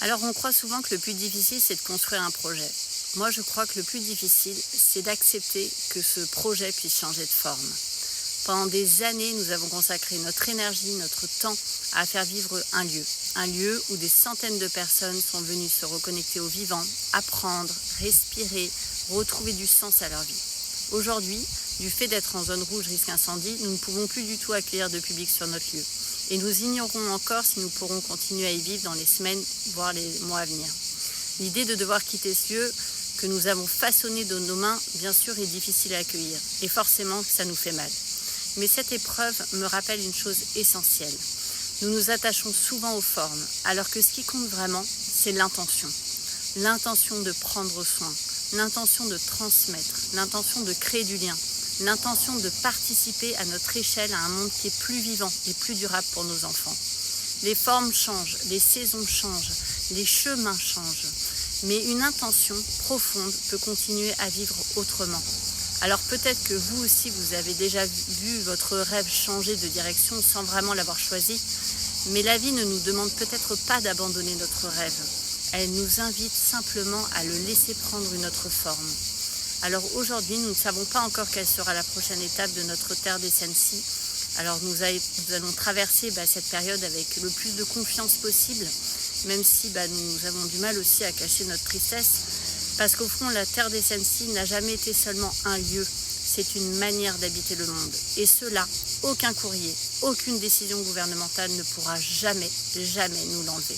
Alors on croit souvent que le plus difficile c'est de construire un projet. Moi je crois que le plus difficile c'est d'accepter que ce projet puisse changer de forme. Pendant des années nous avons consacré notre énergie, notre temps à faire vivre un lieu où des centaines de personnes sont venues se reconnecter au vivant, apprendre, respirer, retrouver du sens à leur vie. Aujourd'hui, du fait d'être en zone rouge risque incendie, nous ne pouvons plus du tout accueillir de public sur notre lieu. Et nous ignorons encore si nous pourrons continuer à y vivre dans les semaines, voire les mois à venir. L'idée de devoir quitter ce lieu que nous avons façonné de nos mains, bien sûr, est difficile à accueillir. Et forcément, ça nous fait mal. Mais cette épreuve me rappelle une chose essentielle. Nous nous attachons souvent aux formes, alors que ce qui compte vraiment, c'est l'intention. L'intention de prendre soin, l'intention de transmettre, l'intention de créer du lien, l'intention de participer à notre échelle à un monde qui est plus vivant et plus durable pour nos enfants. Les formes changent, les saisons changent, les chemins changent, mais une intention profonde peut continuer à vivre autrement. Alors peut-être que vous aussi, vous avez déjà vu votre rêve changer de direction sans vraiment l'avoir choisi, mais la vie ne nous demande peut-être pas d'abandonner notre rêve. Elle nous invite simplement à le laisser prendre une autre forme. Alors aujourd'hui, nous ne savons pas encore quelle sera la prochaine étape de notre terre des Sensi. Alors nous allons traverser cette période avec le plus de confiance possible, même si nous avons du mal aussi à cacher notre tristesse, parce qu'au fond, la terre des Sensi n'a jamais été seulement un lieu, c'est une manière d'habiter le monde. Et cela, aucun courrier, aucune décision gouvernementale ne pourra jamais nous l'enlever.